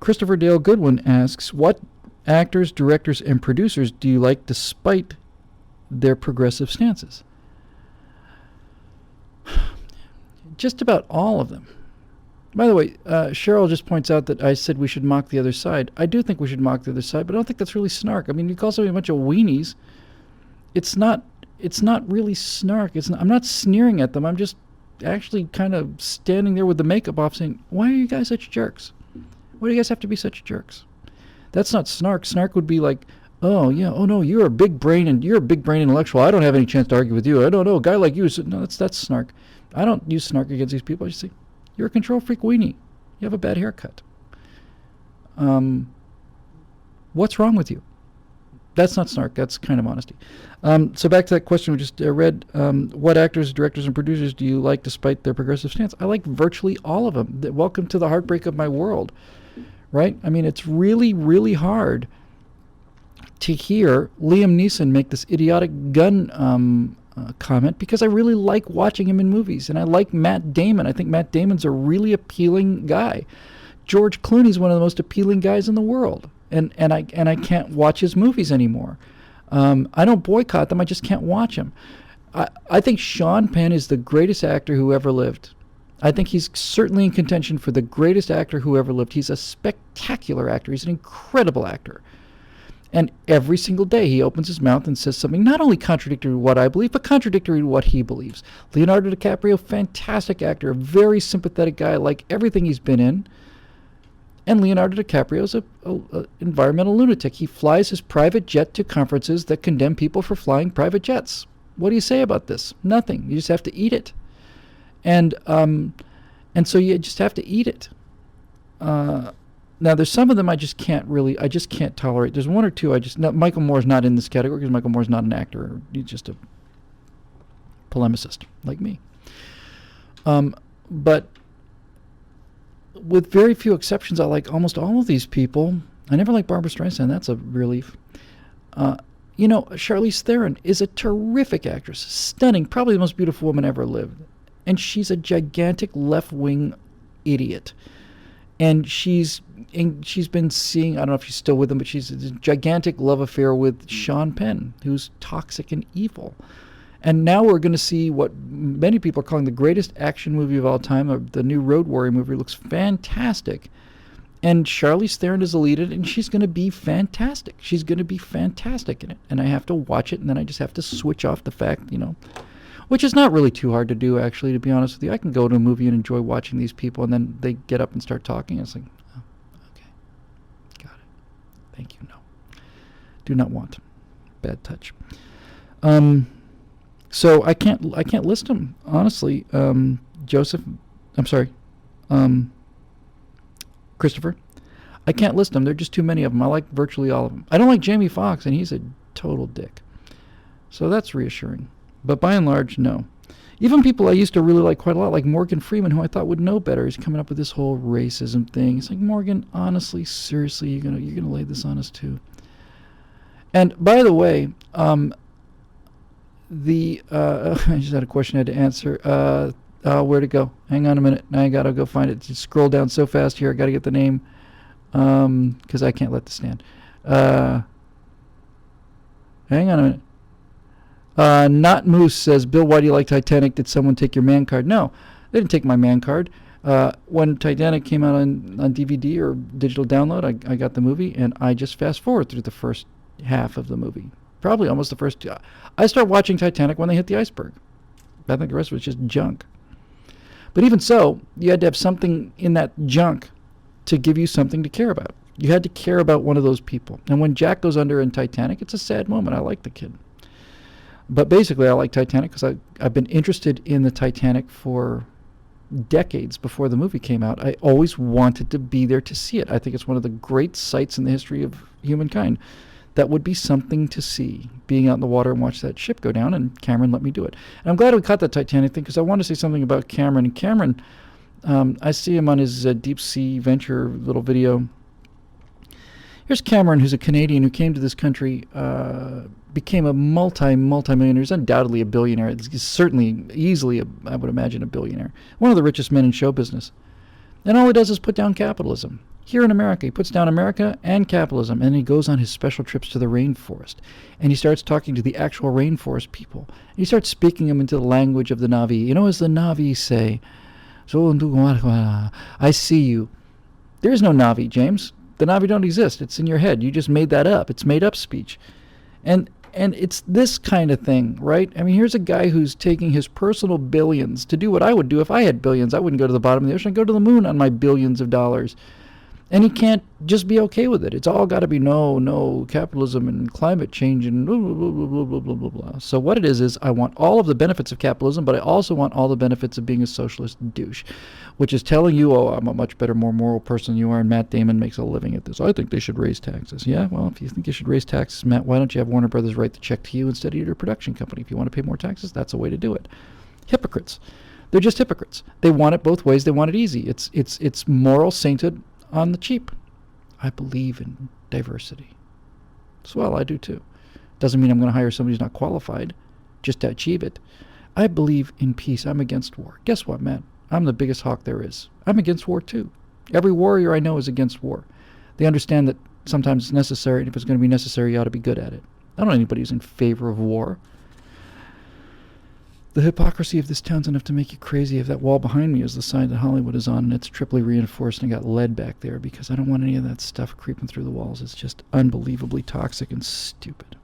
Christopher Dale Goodwin asks, what actors, directors, and producers do you like despite their progressive stances? Just about all of them. By the way, Cheryl just points out that I said we should mock the other side. I do think we should mock the other side, but I don't think that's really snark. I mean, you call somebody a bunch of weenies. It's not really snark. I'm not sneering at them. I'm just actually kind of standing there with the makeup off saying, why are you guys such jerks? Why do you guys have to be such jerks? That's not snark. Snark would be like, oh, yeah, oh, no, you're a big brain intellectual. I don't have any chance to argue with you. I don't know. A guy like you, no, that's snark. I don't use snark against these people. I just say, you're a control freak weenie. You have a bad haircut. What's wrong with you? That's not snark. That's kind of honesty. So back to that question we just read. What actors, directors, and producers do you like despite their progressive stance? I like virtually all of them. Welcome to the heartbreak of my world. Right? I mean, it's really, really hard to hear Liam Neeson make this idiotic gun comment, because I really like watching him in movies, and I like Matt Damon. I think Matt Damon's a really appealing guy. George Clooney's one of the most appealing guys in the world, and I can't watch his movies anymore. I don't boycott them. I just can't watch them. I think Sean Penn is the greatest actor who ever lived. I think he's certainly in contention for the greatest actor who ever lived. He's a spectacular actor. He's an incredible actor. And every single day he opens his mouth and says something not only contradictory to what I believe, but contradictory to what he believes. Leonardo DiCaprio, fantastic actor, a very sympathetic guy, like everything he's been in. And Leonardo DiCaprio is a environmental lunatic. He flies his private jet to conferences that condemn people for flying private jets. What do you say about this? Nothing. You just have to eat it. And so you just have to eat it. Now, there's some of them I just can't tolerate. There's one or two Michael Moore's not in this category because Michael Moore's not an actor. He's just a polemicist like me. But with very few exceptions, I like almost all of these people. I never liked Barbra Streisand. That's a relief. Charlize Theron is a terrific actress. Stunning. Probably the most beautiful woman ever lived. And she's a gigantic left-wing idiot. And she's been seeing, I don't know if she's still with him, but she's a gigantic love affair with Sean Penn, who's toxic and evil. And now we're going to see what many people are calling the greatest action movie of all time. The new Road Warrior movie looks fantastic. And Charlize Theron is the lead in it, and she's going to be fantastic. She's going to be fantastic in it. And I have to watch it, and then I just have to switch off the fact, which is not really too hard to do, actually, to be honest with you. I can go to a movie and enjoy watching these people, and then they get up and start talking. And it's like, oh, okay, got it. Thank you. No, do not want. Bad touch. So I can't list them, honestly. Christopher, I can't list them. There are just too many of them. I like virtually all of them. I don't like Jamie Foxx, and he's a total dick. So that's reassuring. But by and large, no. Even people I used to really like quite a lot, like Morgan Freeman, who I thought would know better, is coming up with this whole racism thing. It's like, Morgan, honestly, seriously, you're gonna lay this on us too. And by the way, I just had a question I had to answer. Where to go? Hang on a minute. Now I gotta go find it. Just scroll down so fast here. I gotta get the name, because I can't let this stand. Hang on a minute. Not Moose says, Bill, why do you like Titanic? Did someone take your man card? No, they didn't take my man card. When Titanic came out on DVD or digital download, I got the movie, and I just fast forward through the first half of the movie. Probably almost the first. I started watching Titanic when they hit the iceberg. I think the rest was just junk. But even so, you had to have something in that junk to give you something to care about. You had to care about one of those people. And when Jack goes under in Titanic, it's a sad moment. I like the kid. But basically, I like Titanic because I've been interested in the Titanic for decades before the movie came out. I always wanted to be there to see it. I think it's one of the great sights in the history of humankind. That would be something to see, being out in the water and watch that ship go down, and Cameron let me do it. And I'm glad we caught that Titanic thing because I want to say something about Cameron. And Cameron, I see him on his deep sea venture little video. Here's Cameron, who's a Canadian who came to this country, became a multi-millionaire. He's undoubtedly a billionaire. He's certainly, easily, I would imagine, a billionaire. One of the richest men in show business. And all he does is put down capitalism. Here in America, he puts down America and capitalism, and he goes on his special trips to the rainforest, and he starts talking to the actual rainforest people. And he starts speaking them into the language of the Navi. You know, as the Navi say, I see you. There is no Navi, James. The Navi don't exist. It's in your head. You just made that up. It's made up speech. And it's this kind of thing, right? I mean, here's a guy who's taking his personal billions to do what I would do if I had billions. I wouldn't go to the bottom of the ocean. I'd go to the moon on my billions of dollars. And he can't just be okay with it. It's all got to be no, capitalism and climate change and blah, blah, blah, blah, blah, blah, blah, blah. So what it is I want all of the benefits of capitalism, but I also want all the benefits of being a socialist douche, which is telling you, oh, I'm a much better, more moral person than you are, and Matt Damon makes a living at this. I think they should raise taxes. Yeah, well, if you think you should raise taxes, Matt, why don't you have Warner Brothers write the check to you instead of your production company? If you want to pay more taxes, that's a way to do it. Hypocrites. They're just hypocrites. They want it both ways. They want it easy. It's moral sainthood on the cheap. I believe in diversity. So, well, I do too. Doesn't mean I'm going to hire somebody who's not qualified just to achieve it. I believe in peace. I'm against war. Guess what, man? I'm the biggest hawk there is. I'm against war too. Every warrior I know is against war. They understand that sometimes it's necessary, and if it's going to be necessary, you ought to be good at it. I don't know anybody who's in favor of war. The hypocrisy of this town's enough to make you crazy. If that wall behind me is the sign that Hollywood is on, and it's triply reinforced and got lead back there, because I don't want any of that stuff creeping through the walls. It's just unbelievably toxic and stupid.